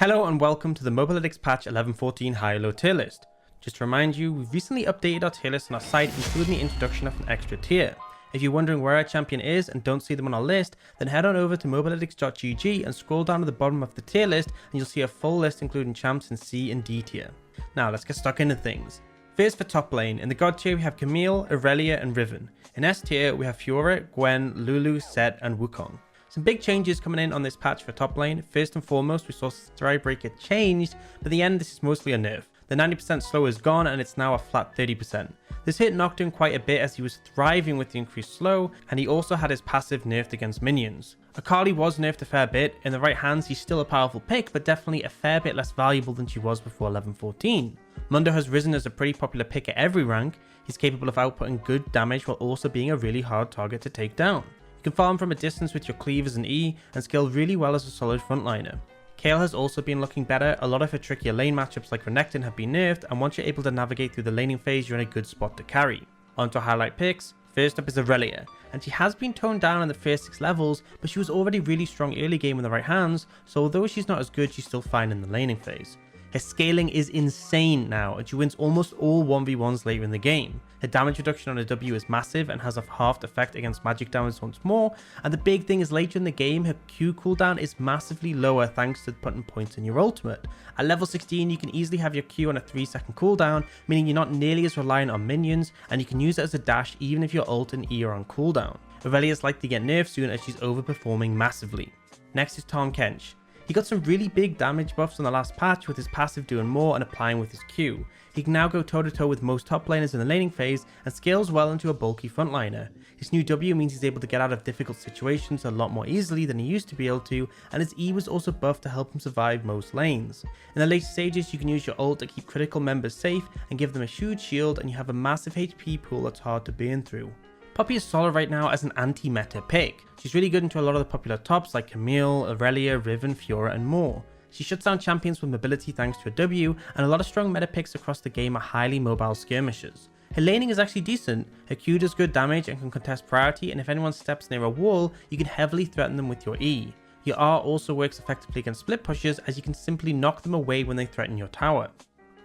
Hello and welcome to the Mobalytics patch 11.14 High-ELO tier list. Just to remind you, we've recently updated our tier list on our site, including the introduction of an extra tier. If you're wondering where our champion is and don't see them on our list, then head on over to mobalytics.gg and scroll down to the bottom of the tier list and you'll see a full list including champs in C and D tier. Now let's get stuck into things. First for top lane, in the God tier we have Camille, Aurelia and Riven. In S tier we have Fiora, Gwen, Lulu, Sett and Wukong. Some big changes coming in on this patch for top lane. First and foremost, we saw Stride get changed, but in the end this is mostly a nerf. The 90% slow is gone and it's now a flat 30%. This hit Nocturne quite a bit as he was thriving with the increased slow, and he also had his passive nerfed against minions. Akali was nerfed a fair bit. In the right hands he's still a powerful pick, but definitely a fair bit less valuable than she was before 11.14. Mundo has risen as a pretty popular pick at every rank. He's capable of outputting good damage while also being a really hard target to take down. You can farm from a distance with your cleavers and E, and scale really well as a solid frontliner. Kayle has also been looking better. A lot of her trickier lane matchups like Renekton have been nerfed, and once you're able to navigate through the laning phase, you're in a good spot to carry. On to highlight picks. First up is Aurelia, and she has been toned down in the first 6 levels, but she was already really strong early game in the right hands, so although she's not as good, she's still fine in the laning phase. Her scaling is insane now, and she wins almost all 1v1s later in the game. Her damage reduction on a W is massive and has a halved effect against magic damage once more, and the big thing is later in the game her Q cooldown is massively lower thanks to putting points in your ultimate. At level 16 you can easily have your Q on a 3-second cooldown, meaning you're not nearly as reliant on minions, and you can use it as a dash even if your ult and E are on cooldown. Aurelia is likely to get nerfed soon as she's overperforming massively. Next is Tahm Kench. He got some really big damage buffs on the last patch with his passive doing more and applying with his Q. He can now go toe to toe with most top laners in the laning phase and scales well into a bulky frontliner. His new W means he's able to get out of difficult situations a lot more easily than he used to be able to, and his E was also buffed to help him survive most lanes. In the later stages you can use your ult to keep critical members safe and give them a huge shield, and you have a massive HP pool that's hard to burn through. Poppy is solid right now as an anti-meta pick. She's really good into a lot of the popular tops like Camille, Aurelia, Riven, Fiora and more. She shuts down champions with mobility thanks to a W, and a lot of strong meta picks across the game are highly mobile skirmishers. Her laning is actually decent. Her Q does good damage and can contest priority, and if anyone steps near a wall, you can heavily threaten them with your E. Your R also works effectively against split pushers as you can simply knock them away when they threaten your tower.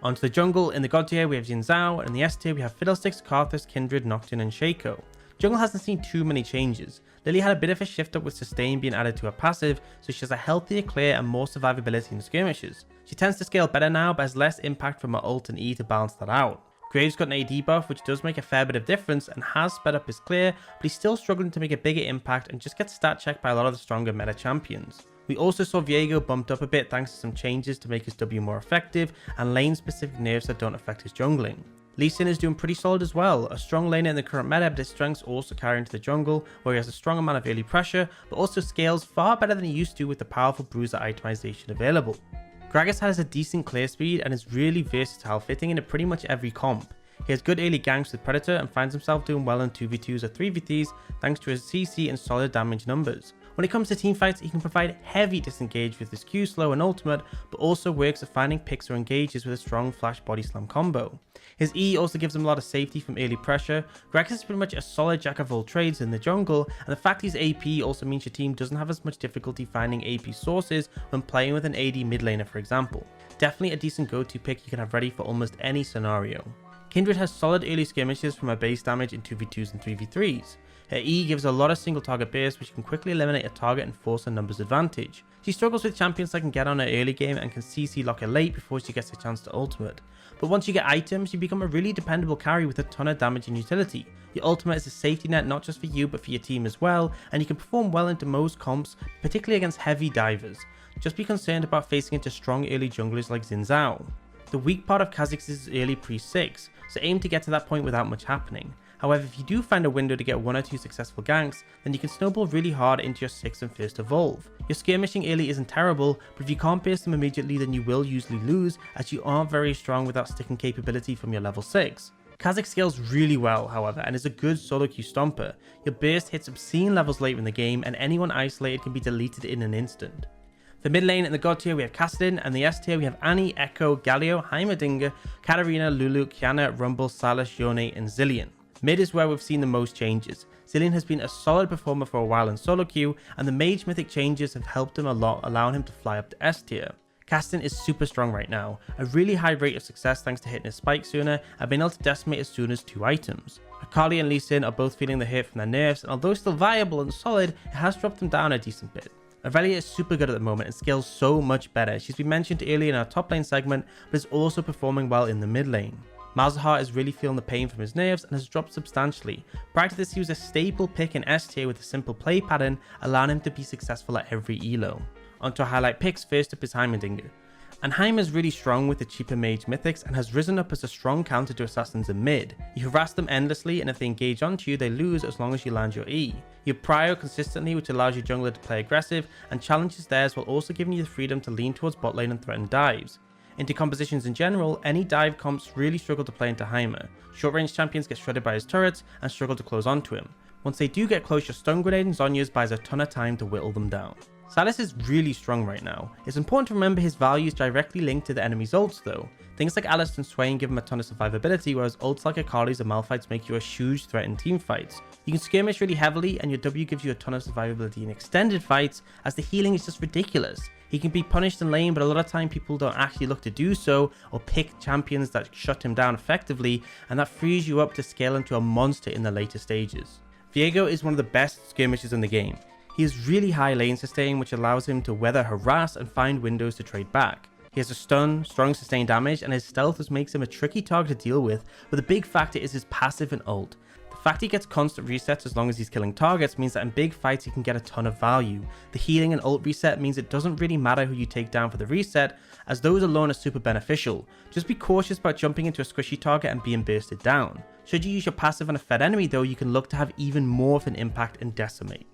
Onto the jungle. In the God tier we have Xin Zhao, and in the S tier we have Fiddlesticks, Karthus, Kindred, Nocturne and Shaco. Jungle hasn't seen too many changes. Lily had a bit of a shift up with sustain being added to her passive, so she has a healthier clear and more survivability in skirmishes. She tends to scale better now but has less impact from her ult and E to balance that out. Graves got an AD buff which does make a fair bit of difference and has sped up his clear, but he's still struggling to make a bigger impact and just gets stat checked by a lot of the stronger meta champions. We also saw Viego bumped up a bit thanks to some changes to make his W more effective and lane specific nerfs that don't affect his jungling. Lee Sin is doing pretty solid as well, a strong laner in the current meta, but his strengths also carry into the jungle where he has a strong amount of early pressure but also scales far better than he used to with the powerful bruiser itemization available. Gragas has a decent clear speed and is really versatile, fitting into pretty much every comp. He has good early ganks with Predator and finds himself doing well in 2v2s or 3v3s thanks to his CC and solid damage numbers. When it comes to teamfights, he can provide heavy disengage with his Q slow and ultimate, but also works at finding picks or engages with a strong flash body slam combo. His E also gives him a lot of safety from early pressure. Gragas is pretty much a solid jack of all trades in the jungle, and the fact he's AP also means your team doesn't have as much difficulty finding AP sources when playing with an AD mid laner for example. Definitely a decent go-to pick you can have ready for almost any scenario. Kindred has solid early skirmishes from her base damage in 2v2s and 3v3s. Her E gives a lot of single target bursts which can quickly eliminate a target and force a numbers advantage. She struggles with champions that can get on her early game and can CC lock her late before she gets a chance to ultimate. But once you get items, you become a really dependable carry with a ton of damage and utility. Your ultimate is a safety net not just for you but for your team as well, and you can perform well into most comps, particularly against heavy divers. Just be concerned about facing into strong early junglers like Xin Zhao. The weak part of Kha'Zix is early pre-6, so aim to get to that point without much happening. However, if you do find a window to get 1 or 2 successful ganks, then you can snowball really hard into your 6th and 1st evolve. Your skirmishing early isn't terrible, but if you can't burst them immediately then you will usually lose, as you aren't very strong without sticking capability from your level 6. Kha'Zix scales really well however and is a good solo queue stomper. Your burst hits obscene levels later in the game and anyone isolated can be deleted in an instant. For mid lane in the God tier we have Kassadin, and the S tier we have Annie, Echo, Galio, Heimerdinger, Katarina, Lulu, Kiana, Rumble, Sylas, Yone and Zilean. Mid is where we've seen the most changes. Zilean has been a solid performer for a while in solo queue, and the mage mythic changes have helped him a lot, allowing him to fly up to S tier. Casting is super strong right now, a really high rate of success thanks to hitting his spike sooner and being able to decimate as soon as 2 items. Akali and Lee Sin are both feeling the hit from their nerfs, and although still viable and solid, it has dropped them down a decent bit. Aurelia is super good at the moment and scales so much better. She's been mentioned earlier in our top lane segment, but is also performing well in the mid lane. Malzahar is really feeling the pain from his nerfs and has dropped substantially. Prior to this, he was a staple pick in S tier with a simple play pattern, allowing him to be successful at every elo. Onto our highlight picks. First up is Heimerdinger. And Heimer is really strong with the cheaper mage mythics and has risen up as a strong counter to assassins in mid. You harass them endlessly, and if they engage onto you, they lose as long as you land your E. You prio consistently, which allows your jungler to play aggressive and challenges theirs, while also giving you the freedom to lean towards bot lane and threaten dives. Into compositions in general, any dive comps really struggle to play into Heimer. Short range champions get shredded by his turrets and struggle to close onto him. Once they do get close, your stun grenade and Zhonya's buys a ton of time to whittle them down. Sylas is really strong right now. It's important to remember his value is directly linked to the enemy's ults though. Things like Alistar and Swain give him a ton of survivability, whereas ults like Akali's and Malphite's make you a huge threat in team fights. You can skirmish really heavily, and your W gives you a ton of survivability in extended fights, as the healing is just ridiculous. He can be punished in lane, but a lot of time people don't actually look to do so, or pick champions that shut him down effectively, and that frees you up to scale into a monster in the later stages. Viego is one of the best skirmishers in the game. He has really high lane sustain, which allows him to weather harass and find windows to trade back. He has a stun, strong sustained damage, and his stealth which makes him a tricky target to deal with, but the big factor is his passive and ult. The fact he gets constant resets as long as he's killing targets means that in big fights he can get a ton of value. The healing and ult reset means it doesn't really matter who you take down for the reset, as those alone are super beneficial. Just be cautious about jumping into a squishy target and being bursted down. Should you use your passive on a fed enemy though, you can look to have even more of an impact and decimate.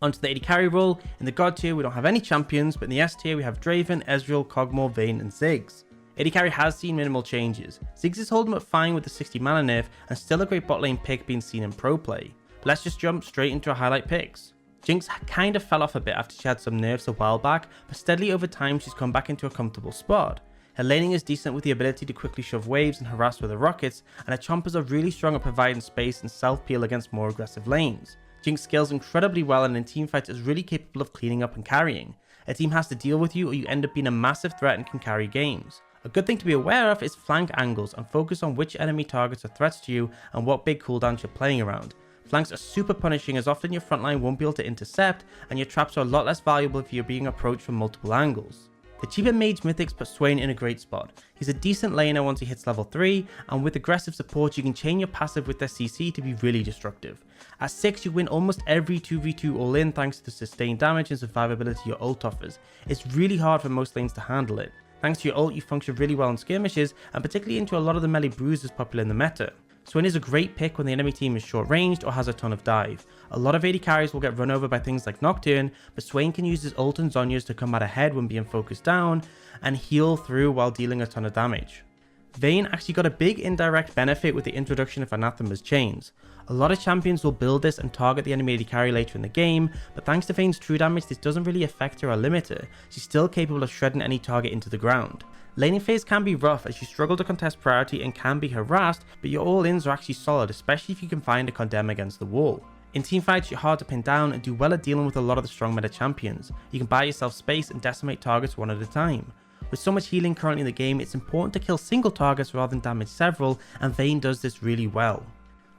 Onto the AD carry role. In the God tier we don't have any champions, but in the S tier we have Draven, Ezreal, Kog'Maw, Vayne and Ziggs. AD carry has seen minimal changes. Ziggs is holding up fine with the 60 mana nerf and still a great bot lane pick being seen in pro play. But let's just jump straight into our highlight picks. Jinx kind of fell off a bit after she had some nerfs a while back, but steadily over time she's come back into a comfortable spot. Her laning is decent with the ability to quickly shove waves and harass with her rockets, and her chompers are really strong at providing space and self-peel against more aggressive lanes. Jinx scales incredibly well and in teamfights is really capable of cleaning up and carrying. A team has to deal with you or you end up being a massive threat and can carry games. A good thing to be aware of is flank angles and focus on which enemy targets are threats to you and what big cooldowns you're playing around. Flanks are super punishing as often your frontline won't be able to intercept, and your traps are a lot less valuable if you're being approached from multiple angles. The cheaper mage mythics put Swain in a great spot. He's a decent laner once he hits level 3, and with aggressive support you can chain your passive with their CC to be really destructive. At 6 you win almost every 2v2 all in thanks to the sustained damage and survivability your ult offers. It's really hard for most lanes to handle it. Thanks to your ult you function really well in skirmishes, and particularly into a lot of the melee bruisers popular in the meta. Swain is a great pick when the enemy team is short ranged or has a ton of dive. A lot of AD carries will get run over by things like Nocturne, but Swain can use his ult and Zhonya's to come out ahead when being focused down and heal through while dealing a ton of damage. Vayne actually got a big indirect benefit with the introduction of Anathema's chains. A lot of champions will build this and target the enemy AD carry later in the game, but thanks to Vayne's true damage this doesn't really affect her or limit her. She's still capable of shredding any target into the ground. Laning phase can be rough as you struggle to contest priority and can be harassed, but your all-ins are actually solid, especially if you can find a condemn against the wall. In teamfights you're hard to pin down and do well at dealing with a lot of the strong meta champions. You can buy yourself space and decimate targets one at a time. With so much healing currently in the game, it's important to kill single targets rather than damage several, and Vayne does this really well.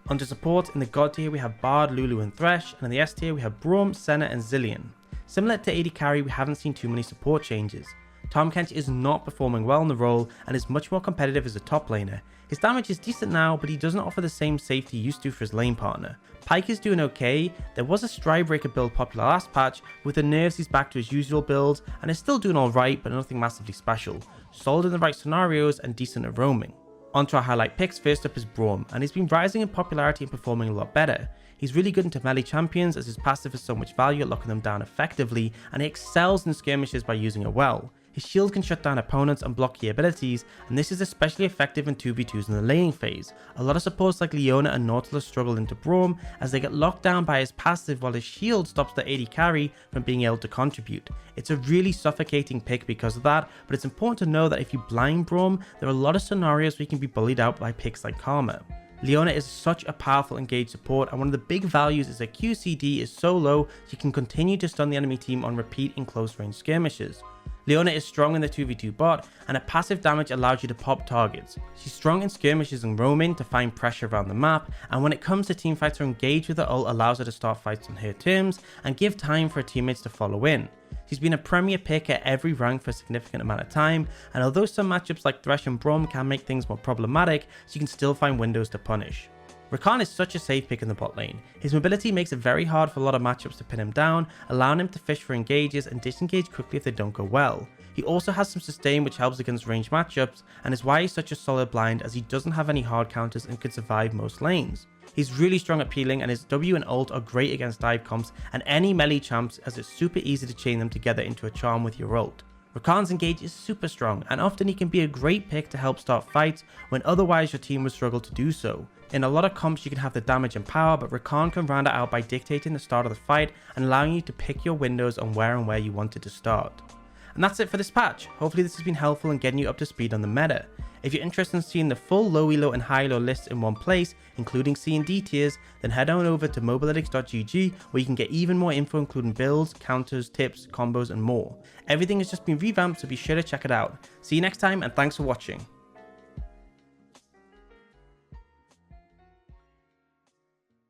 Onto support, in the God tier we have Bard, Lulu and Thresh, and in the S tier we have Braum, Senna and Zillion. Similar to AD carry, we haven't seen too many support changes. Tahm Kench is not performing well in the role and is much more competitive as a top laner. His damage is decent now, but he doesn't offer the same safety he used to for his lane partner. Pyke is doing okay. There was a Stridebreaker build popular last patch, with the nerfs he's back to his usual builds and is still doing alright but nothing massively special. Solid in the right scenarios and decent at roaming. Onto our highlight picks. First up is Braum, and he's been rising in popularity and performing a lot better. He's really good into melee champions as his passive has so much value at locking them down effectively, and he excels in skirmishes by using it well. His shield can shut down opponents and block key abilities, and this is especially effective in 2v2s in the laning phase. A lot of supports like Leona and Nautilus struggle into Braum as they get locked down by his passive while his shield stops the AD carry from being able to contribute. It's a really suffocating pick because of that, but it's important to know that if you blind Braum, there are a lot of scenarios where you can be bullied out by picks like Karma. Leona is such a powerful engaged support, and one of the big values is that QCD is so low she can continue to stun the enemy team on repeat in close range skirmishes. Leona is strong in the 2v2 bot, and her passive damage allows you to pop targets. She's strong in skirmishes and roaming to find pressure around the map, and when it comes to teamfights, her engage with her ult allows her to start fights on her terms and give time for her teammates to follow in. She's been a premier pick at every rank for a significant amount of time, and although some matchups like Thresh and Braum can make things more problematic, she can still find windows to punish. Rakan is such a safe pick in the bot lane. His mobility makes it very hard for a lot of matchups to pin him down, allowing him to fish for engages and disengage quickly if they don't go well. He also has some sustain which helps against ranged matchups, and is why he's such a solid blind, as he doesn't have any hard counters and can survive most lanes. He's really strong at peeling, and his W and ult are great against dive comps and any melee champs, as it's super easy to chain them together into a charm with your ult. Rakan's engage is super strong, and often he can be a great pick to help start fights when otherwise your team would struggle to do so. In a lot of comps you can have the damage and power, but Rakan can round it out by dictating the start of the fight and allowing you to pick your windows on where you wanted to start. And that's it for this patch. Hopefully this has been helpful in getting you up to speed on the meta. If you're interested in seeing the full low elo and high elo lists in one place, including C and D tiers, then head on over to mobalytics.gg, where you can get even more info including builds, counters, tips, combos and more. Everything has just been revamped, so be sure to check it out. See you next time, and thanks for watching.